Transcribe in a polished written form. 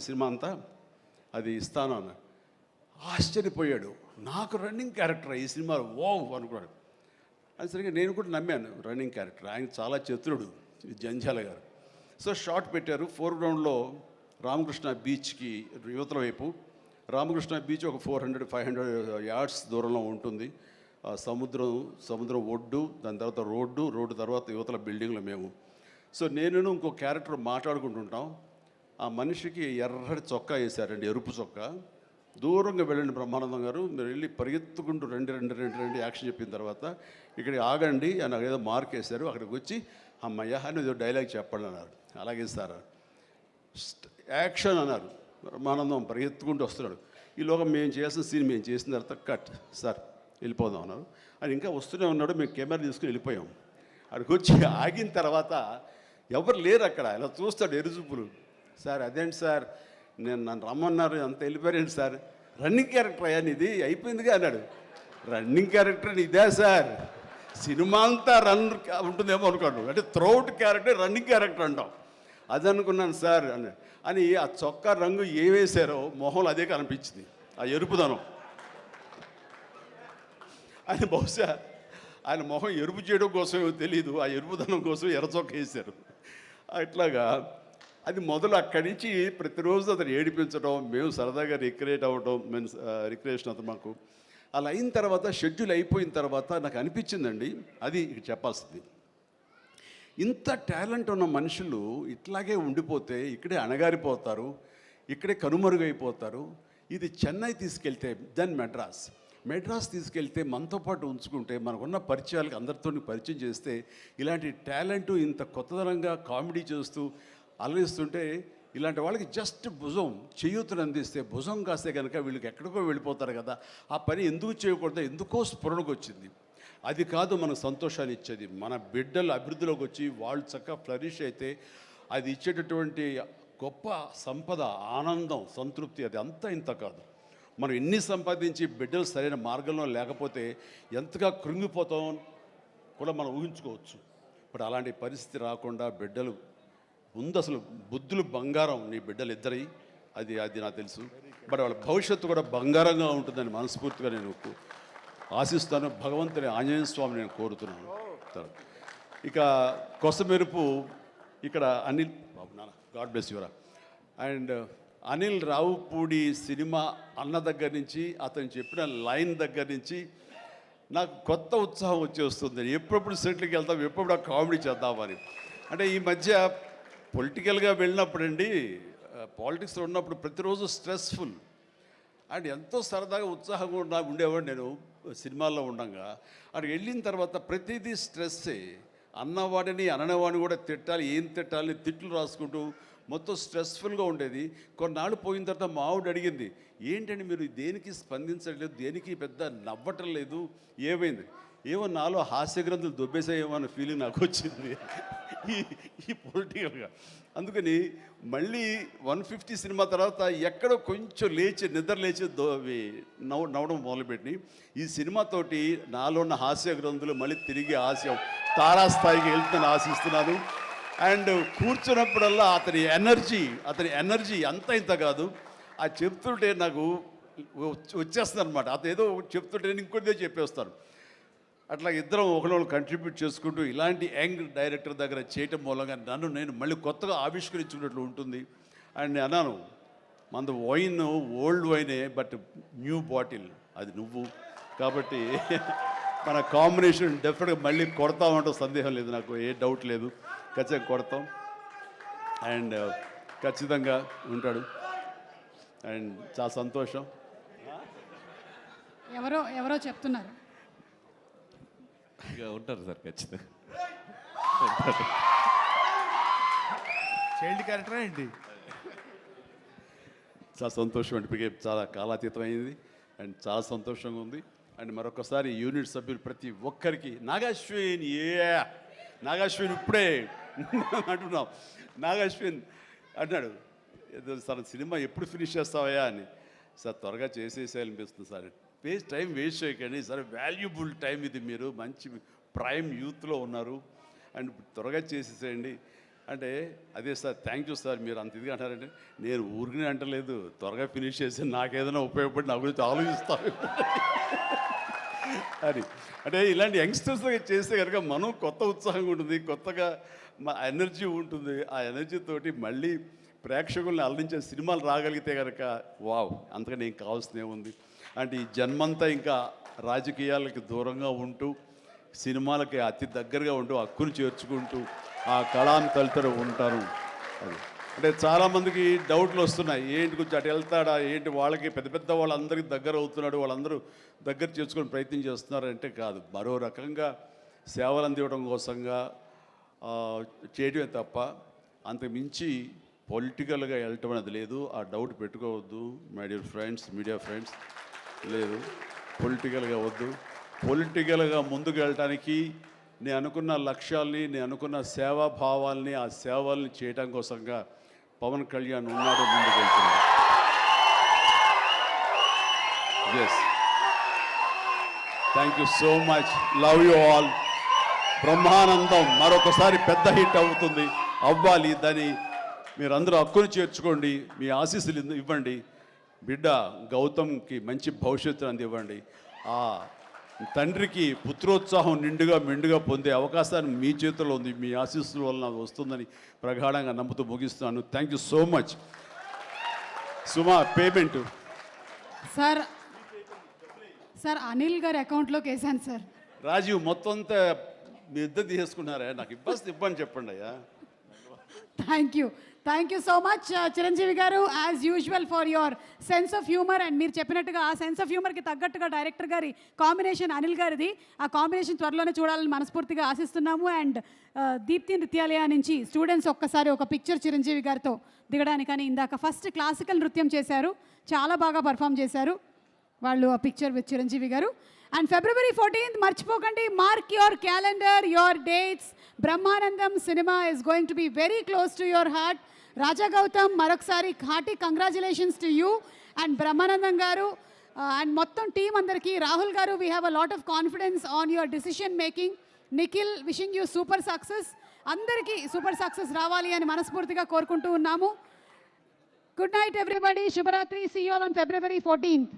Cinema అంతా అది ఇస్తాను అన్న ఆశ్చర్యపోయాడు. నాకు రన్నింగ్ క్యారెక్టర్ ఈ సినిమాలో ఓ అనుకున్నాడు. అది సరిగ్గా నేను కూడా నమ్మాను రన్నింగ్ క్యారెక్టర్. ఆయన చాలా చతురుడు జంధ్యాల గారు. సో షార్ట్ పెట్టారు. ఫోర్గ్రౌండ్లో రామకృష్ణ బీచ్కి యువతల వైపు రామకృష్ణ బీచ్ ఒక 400-500 యార్డ్స్ దూరంలో ఉంటుంది. సముద్రం ఒడ్డు, దాని తర్వాత రోడ్డు తర్వాత యువతల బిల్డింగ్లో మేము. సో నేను ఇంకో క్యారెక్టర్ మాట్లాడుకుంటుంటాం. ఆ మనిషికి ఎర్రటి చొక్కా వేశారండి, ఎరుపు చొక్కా. దూరంగా వెళ్ళండి బ్రహ్మానందం గారు, మీరు వెళ్ళి పరిగెత్తుకుంటూ రెండు యాక్షన్ చెప్పిన తర్వాత ఇక్కడికి ఆగండి అని ఏదో మార్క్ వేశారు. అక్కడికి వచ్చి అమ్మయ్య అని ఏదో డైలాగ్ చెప్పండి అన్నారు. అలాగే సార్ యాక్షన్ అన్నారు. బ్రహ్మానందం పరిగెత్తుకుంటూ వస్తున్నాడు. ఈలోగా మేము చేసిన సీన్ మేము చేసిన తర్వాత కట్ సార్ వెళ్ళిపోదాం అన్నారు. అని ఇంకా వస్తూనే ఉన్నాడు. మేము కెమెరా తీసుకుని వెళ్ళిపోయాం. అక్కడికి వచ్చి ఆగిన తర్వాత ఎవరు లేరు అక్కడ. ఇలా చూస్తాడు ఎరుజుపులు. సార్ అదేంటి సార్ నన్ను రమ్మన్నారు, అంత వెళ్ళిపోయారేంటి సార్? రన్నింగ్ క్యారెక్టర్ అయ్యా ఇది అయిపోయిందిగా అన్నాడు. రన్నింగ్ క్యారెక్టర్ ఇదే సార్, సినిమా అంతా రన్ ఉంటుందేమో అనుకోండి, అంటే త్రౌట్ క్యారెక్టర్ రన్నింగ్ క్యారెక్టర్ అంటాం. అది అనుకున్నాను సార్ అని ఆ చొక్కా రంగు ఏ వేశారో మొహంలో అదే కనిపించింది, ఆ ఎరుపుదనం. ఆయన బహుశా ఆయన మొహం ఎరుపు చేయడం కోసమో తెలియదు, ఆ ఎరుపుదనం కోసం ఎర్ర చొక్క వేశారు. అట్లాగా అది మొదలు అక్కడి నుంచి ప్రతిరోజు అతను ఏడిపించడం, మేము సరదాగా రిక్రియేట్ అవ్వడం, రిక్రియేషన్ అతను మాకు. అలా అయిన తర్వాత షెడ్యూల్ అయిపోయిన తర్వాత నాకు అనిపించిందండి, అది ఇక్కడ చెప్పాల్సింది, ఇంత టాలెంట్ ఉన్న మనుషులు ఇట్లాగే ఉండిపోతే ఇక్కడే అణగారిపోతారు, ఇక్కడే కనుమరుగైపోతారు. ఇది చెన్నై తీసుకెళ్తే దెన్ మెడ్రాస్ తీసుకెళ్తే మనతో పాటు ఉంచుకుంటే మనకున్న పరిచయాలకు అందరితో పరిచయం చేస్తే ఇలాంటి టాలెంట్ ఇంత కొత్తదనంగా కామెడీ చేస్తూ అలరిస్తుంటే ఇలాంటి వాళ్ళకి జస్ట్ భుజం చేయూతను అందిస్తే, భుజం కాస్తే కనుక వీళ్ళకి ఎక్కడికో వెళ్ళిపోతారు కదా. ఆ పని ఎందుకు చేయకూడదు, ఎందుకో స్ఫురణకు వచ్చింది. అది కాదు మనకు సంతోషాన్ని ఇచ్చేది. మన బిడ్డలు అభివృద్ధిలోకి వచ్చి వాళ్ళు చక్కగా ఫ్లరిష్ అయితే అది ఇచ్చేటటువంటి గొప్ప సంపద, ఆనందం, సంతృప్తి అది అంతా ఇంత కాదు. మనం ఎన్ని సంపాదించి బిడ్డలు సరైన మార్గంలో లేకపోతే ఎంతగా కృంగిపోతాం కూడా మనం ఊహించుకోవచ్చు. ఇప్పుడు అలాంటి పరిస్థితి రాకుండా బిడ్డలు ముందు అసలు బుద్ధులు బంగారం నీ బిడ్డలు ఇద్దరి, అది నాకు తెలుసు. బట్ వాళ్ళ భవిష్యత్తు కూడా బంగారంగా ఉంటుందని మనస్ఫూర్తిగా నేను ఆశిస్తాను. భగవంతుని ఆంజనేయ స్వామి నేను కోరుతున్నాను. ఇక కొసమెరుపు ఇక్కడ అనిల్ బాబు నాన్న, గాడ్ బ్లెస్ యువరా. అండ్ అనిల్ రావుపూడి సినిమా అన్న దగ్గర నుంచి, అతను చెప్పిన లైన్ దగ్గర నుంచి నాకు కొత్త ఉత్సాహం వచ్చేస్తుంది. ఎప్పుడప్పుడు సెటిల్కి వెళ్తాం, ఎప్పుడు కామెడీ చేద్దామని. అంటే ఈ మధ్య పొలిటికల్గా వెళ్ళినప్పుడండి, పాలిటిక్స్లో ఉన్నప్పుడు ప్రతిరోజు స్ట్రెస్ఫుల్ అండ్ ఎంతో సరదాగా ఉత్సాహంగా ఉండేవాడు నేను సినిమాల్లో ఉండగా. అక్కడికి వెళ్ళిన తర్వాత ప్రతిదీ స్ట్రెస్సే. అన్నవాడిని అననవాడిని కూడా తిట్టాలి, ఏం తిట్టాలి తిట్లు రాసుకుంటూ మొత్తం స్ట్రెస్ఫుల్గా ఉండేది. కొన్నాళ్ళు పోయిన తర్వాత మా ఆవిడ అడిగింది, ఏంటంటే మీరు దేనికి స్పందించట్లేదు, దేనికి పెద్ద నవ్వటం లేదు, ఏమైంది? ఏమో నాలో హాస్య గ్రంథులు దొబ్బేసాయేమో అన్న ఫీలింగ్ నాకు వచ్చింది ఈ పొలిటికల్గా. అందుకని మళ్ళీ 150 సినిమా తర్వాత ఎక్కడో కొంచెం నిద్ర లేచి నవ్వడం మొదలుపెట్టి ఈ సినిమాతోటి నాలో ఉన్న హాస్య గ్రంథులు మళ్ళీ తిరిగి హాస్యం తారాస్థాయికి వెళ్తుందని ఆశిస్తున్నాను. అండ్ కూర్చున్నప్పుడల్లా అతని ఎనర్జీ అంత ఇంత కాదు. ఆ చెప్తుంటే నాకు వచ్చేస్తుంది అనమాట. అతను ఏదో చెప్తుంటే నేను ఇంకోటిదే చెప్పేస్తాను. అట్లా ఇద్దరం ఒకళ్ళు కంట్రిబ్యూట్ చేసుకుంటూ ఇలాంటి యంగ్ డైరెక్టర్ దగ్గర చేయటం మూలంగా నన్ను నేను మళ్ళీ కొత్తగా ఆవిష్కరించుకున్నట్లు ఉంటుంది. అండ్ అన్నాను, మన వైన్ ఓల్డ్ వైనే, బట్ న్యూ బాటిల్ అది నువ్వు. కాబట్టి మన కాంబినేషన్ డెఫినెట్గా మళ్ళీ కొడతామంటే సందేహం లేదు, నాకు ఏ డౌట్ లేదు. ఖచ్చితంగా కొడతాం. అండ్ ఖచ్చితంగా ఉంటాడు. అండ్ చాలా సంతోషం. ఎవరో చెప్తున్నారు ఉంటారు సార్, ఖచ్చితంగా చైల్డ్ క్యారెక్టర్ ఏంటి? చాలా సంతోషం అండి, చాలా కాలాతీతమైంది అండ్ చాలా సంతోషంగా ఉంది. అండ్ మరొకసారి యూనిట్ సభ్యులు ప్రతి ఒక్కరికి నాగాశ్విన్ ఇప్పుడే అంటున్నాం. నాగాశ్విన్ అన్నాడు, సార్ సినిమా ఎప్పుడు ఫినిష్ చేస్తావయ్యా అని. సార్ త్వరగా చేసేసేయాలనిపిస్తుంది సార్, టైం వేస్ట్ చేయకండి సార్, వాల్యుబుల్ టైం ఇది, మీరు మంచి ప్రైమ్ యూత్లో ఉన్నారు అండ్ త్వరగా చేసేసేయండి. అంటే అదే సార్, థ్యాంక్ యూ సార్, మీరు అంత ఇదిగా అంటారంటే నేను ఊరికనే అంటలేదు, త్వరగా ఫినిష్ చేసి నాకేదైనా ఉపయోగపడి నా గురించి ఆలోచిస్తాను అని. అంటే ఇలాంటి యంగ్స్టర్స్ చేస్తే కనుక మనం కొత్త ఉత్సాహంగా ఉంటుంది, కొత్తగా మా ఎనర్జీ ఉంటుంది. ఆ ఎనర్జీ తోటి మళ్ళీ ప్రేక్షకుల్ని అలరించే సినిమాలు రాగలిగితే కనుక వావ్, అంతకని ఏం కావాల్సినే ఉంది. అంటే ఈ జన్మంతా ఇంకా రాజకీయాలకి దూరంగా ఉంటూ సినిమాలకి అతి దగ్గరగా ఉంటూ హక్కును చేర్చుకుంటూ ఆ కళాన్ని తలుతూ ఉంటారు. అది అంటే చాలామందికి డౌట్లు వస్తున్నాయి, ఏంటి కొంచెం అటు వెళ్తాడా ఏంటి, వాళ్ళకి పెద్ద పెద్ద వాళ్ళందరికీ దగ్గర అవుతున్నాడు, వాళ్ళందరూ దగ్గర చేసుకొని ప్రయత్నం చేస్తున్నారంటే కాదు, మరో రకంగా సేవలు అందివ్వడం కోసంగా చేయడమే తప్ప అంతకు మించి పొలిటికల్గా వెళ్ళటం అనేది లేదు. ఆ డౌట్ పెట్టుకోవద్దు my dear friends, media friends. లేదు, పొలిటికల్గా వద్దు. పొలిటికల్గా ముందుకు వెళ్ళటానికి నేను అనుకున్న లక్ష్యాల్ని, నేను అనుకున్న సేవాభావాల్ని, ఆ సేవల్ని చేయడం కోసంగా పవన్ కళ్యాణ్ ఉన్నాడు, ముందుకు వెళ్తున్నాడు. Yes, thank you so much, love you all. Brahmanandam మరొకసారి పెద్ద హిట్ అవుతుంది, అవ్వాలి. దాన్ని మీరందరూ హక్కును చేర్చుకోండి, మీ ఆశీస్సులు ఇవ్వండి. బిడ్డ గౌతమ్కి మంచి భవిష్యత్తు అందివ్వండి. ఆ తండ్రికి పుత్రోత్సాహం నిండుగా మెండుగా పొందే అవకాశాన్ని మీ చేతిలో ఉంది, మీ ఆశీస్సుల వలన వస్తుందని ప్రగాఢంగా నమ్ముతూ ముగిస్తున్నాను. Thank you so much. Suma, payment sir sir Anil గారి అకౌంట్లోకి వేసాను సార్. రాజీవ్ మొత్తం అంతా మీ ఇద్దరు తీసేసుకున్నారా? నాకు ఇబ్బంది చెప్పండి అయ్యా. Thank you so much Chiranjeevi garu, as usual for your sense of humour. And మీరు చెప్పినట్టుగా ఆ సెన్స్ ఆఫ్ హ్యూమర్కి తగ్గట్టుగా డైరెక్టర్ గారి కాంబినేషన్ అనిల్ గారిది, ఆ కాంబినేషన్ త్వరలోనే చూడాలని మనస్ఫూర్తిగా ఆశిస్తున్నాము. అండ్ దీప్తి నృత్యాలయ నుంచి స్టూడెంట్స్ ఒక్కసారి ఒక పిక్చర్ చిరంజీవి గారితో దిగడానికని ఇందాక ఫస్ట్ క్లాసికల్ నృత్యం చేశారు, చాలా బాగా పర్ఫామ్ చేశారు వాళ్ళు, ఆ పిక్చర్ విత్ చిరంజీవి గారు. అండ్ February 14th మర్చిపోకండి, mark your calendar, your dates. Brahmanandam cinema is going to be very close to your heart. Raja Gautam, మరొకసారి hearty congratulations to you and Brahmanandam garu and మొత్తం టీం అందరికీ. Rahul garu, we have a lot of confidence on your decision making. Nikhil, wishing you super success. అందరికీ super success రావాలి అని మనస్ఫూర్తిగా కోరుకుంటూ ఉన్నాము. Good night everybody, శుభరాత్రి. See you all on February 14th.